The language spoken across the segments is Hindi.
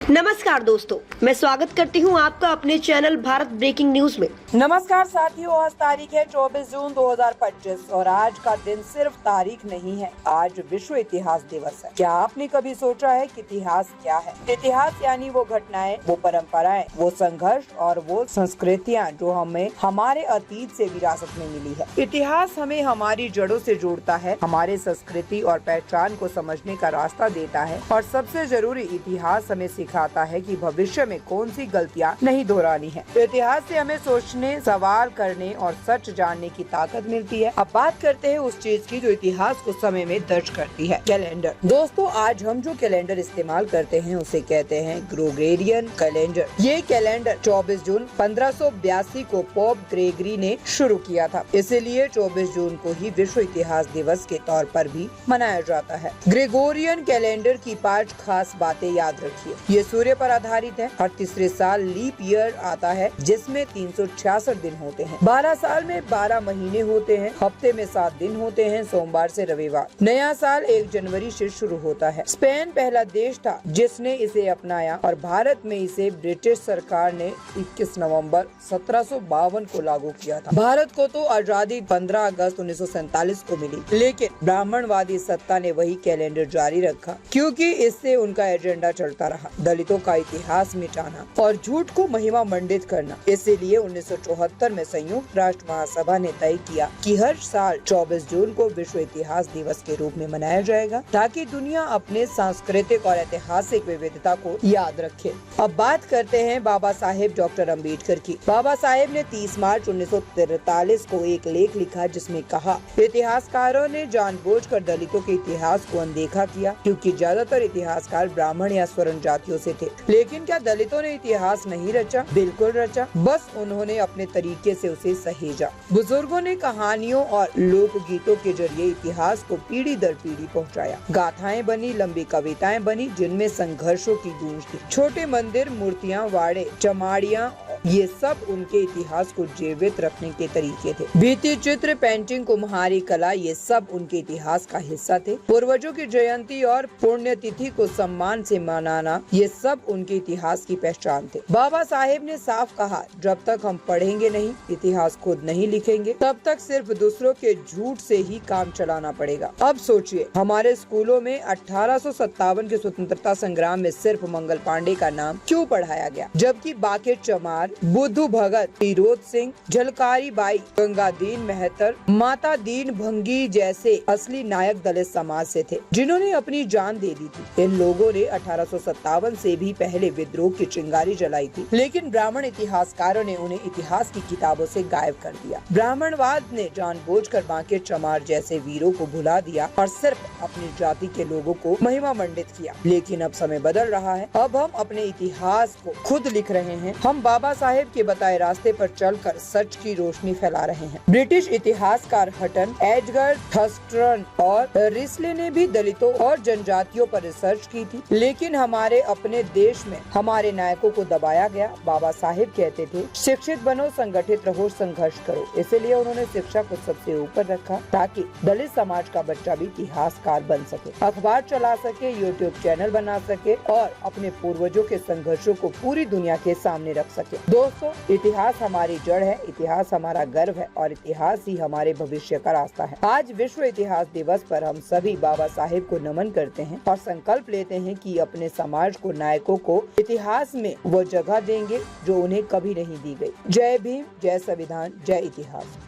नमस्कार दोस्तों, मैं स्वागत करती हूं आपका अपने चैनल भारत ब्रेकिंग न्यूज में। नमस्कार साथियों, आज तारीख है 24 जून 2025 और आज का दिन सिर्फ तारीख नहीं है, आज विश्व इतिहास दिवस है। क्या आपने कभी सोचा है कि इतिहास क्या है? इतिहास यानी वो घटनाएं, वो परंपराएं, वो संघर्ष और वो संस्कृतियां जो हमें हमारे अतीत से विरासत में मिली है। इतिहास हमें हमारी जड़ों से जोड़ता है, हमारे संस्कृति और पहचान को समझने का रास्ता देता है और सबसे जरूरी, इतिहास हमें सिखाता है कि भविष्य में कौन सी गलतियां नहीं दोहरानी है। इतिहास से हमें सोचने, सवाल करने और सच जानने की ताकत मिलती है। अब बात करते हैं उस चीज की जो इतिहास को समय में दर्ज करती है, कैलेंडर। दोस्तों, आज हम जो कैलेंडर इस्तेमाल करते हैं उसे कहते हैं ग्रेगोरियन कैलेंडर। ये कैलेंडर 24 जून 1582 को पोप ग्रेगरी ने शुरू किया था, इसीलिए 24 जून को ही विश्व इतिहास दिवस के तौर पर भी मनाया जाता है। ग्रेगोरियन कैलेंडर की 5 खास बातें याद रखिए। ये सूर्य पर आधारित है। हर तीसरे साल लीप ईयर आता है जिसमें 366 दिन होते हैं। 12 साल में 12 महीने होते हैं। हफ्ते में 7 दिन होते हैं, सोमवार से रविवार। नया साल 1 जनवरी से शुरू होता है। स्पेन पहला देश था जिसने इसे अपनाया और भारत में इसे ब्रिटिश सरकार ने 21 नवंबर 1752 को लागू किया था। भारत को तो आजादी 15 अगस्त 1947 को मिली, लेकिन ब्राह्मणवादी सत्ता ने वही कैलेंडर जारी रखा क्योंकि इससे उनका एजेंडा चलता रहा, दलितों का इतिहास मिटाना और झूठ को महिमा मंडित करना। इसीलिए 1974 में संयुक्त राष्ट्र महासभा ने तय किया कि हर साल 24 जून को विश्व इतिहास दिवस के रूप में मनाया जाएगा ताकि दुनिया अपने सांस्कृतिक और ऐतिहासिक विविधता को याद रखे। अब बात करते हैं बाबा साहेब डॉक्टर अम्बेडकर की। बाबा साहेब ने 30 मार्च 1943 को एक लेख लिखा जिसमें कहा, इतिहासकारों ने जानबूझकर दलितों के इतिहास को अनदेखा किया क्योंकि ज्यादातर इतिहासकार ब्राह्मण या स्वर्ण जातियों से थे। लेकिन क्या दलितों ने इतिहास नहीं रचा? बिल्कुल रचा, बस उन्होंने अपने तरीके से उसे सहेजा। बुजुर्गों ने कहानियों और लोक गीतों के जरिए इतिहास को पीढ़ी दर पीढ़ी पहुंचाया। गाथाएं बनी, लंबी कविताएं बनी जिनमें संघर्षों की गूंज थी। छोटे मंदिर, मूर्तियां, वाड़े, चमाड़ियां, ये सब उनके इतिहास को जीवित रखने के तरीके थे। भित्ति चित्र, पेंटिंग, कुम्हारी कला, ये सब उनके इतिहास का हिस्सा थे। पूर्वजों की जयंती और पुण्यतिथि को सम्मान से मनाना, ये सब उनके इतिहास की पहचान थे। बाबा साहेब ने साफ कहा, जब तक हम पढ़ेंगे नहीं, इतिहास खुद नहीं लिखेंगे, तब तक सिर्फ दूसरों के झूठ से ही काम चलाना पड़ेगा। अब सोचिए, हमारे स्कूलों में 1857 के स्वतंत्रता संग्राम में सिर्फ मंगल पांडे का नाम क्यों पढ़ाया गया, जबकि बाके चमार, बुद्धू भगत, फिरोज सिंह, झलकारी बाई, गंगादीन मेहतर, माता दीन भंगी जैसे असली नायक दलित समाज से थे जिन्होंने अपनी जान दे दी थी। इन लोगों ने 1857 से भी पहले विद्रोह की चिंगारी जलाई थी, लेकिन ब्राह्मण इतिहासकारों ने उन्हें इतिहास की किताबों से गायब कर दिया। ब्राह्मणवाद ने जानबूझकर बांके चमार जैसे वीरों को भुला दिया और सिर्फ अपनी जाति के लोगों को महिमा मंडित किया। लेकिन अब समय बदल रहा है, अब हम अपने इतिहास को खुद लिख रहे हैं। हम बाबा साहेब के बताए रास्ते पर चलकर सच की रोशनी फैला रहे हैं। ब्रिटिश इतिहासकार हटन, एडगर थर्स्टन और रिस्ले ने भी दलितों और जनजातियों पर रिसर्च की थी, लेकिन हमारे अपने देश में हमारे नायकों को दबाया गया। बाबा साहेब कहते थे, शिक्षित बनो, संगठित रहो, संघर्ष करो। इसलिए उन्होंने शिक्षा को सबसे ऊपर रखा ताकि दलित समाज का बच्चा भी इतिहासकार बन सके, अखबार चला सके, यूट्यूब चैनल बना सके और अपने पूर्वजों के संघर्षों को पूरी दुनिया के सामने रख सके। दोस्तों, इतिहास हमारी जड़ है, इतिहास हमारा गर्व है और इतिहास ही हमारे भविष्य का रास्ता है। आज विश्व इतिहास दिवस पर हम सभी बाबा साहेब को नमन करते हैं और संकल्प लेते हैं कि अपने समाज को, नायकों को इतिहास में वो जगह देंगे जो उन्हें कभी नहीं दी गई। जय भीम, जय संविधान, जय इतिहास।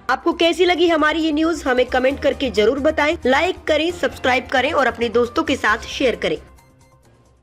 आपको कैसी लगी हमारी ये न्यूज? हमें कमेंट करके जरूर बताएं। लाइक करें, सब्सक्राइब करें और अपने दोस्तों के साथ शेयर करें।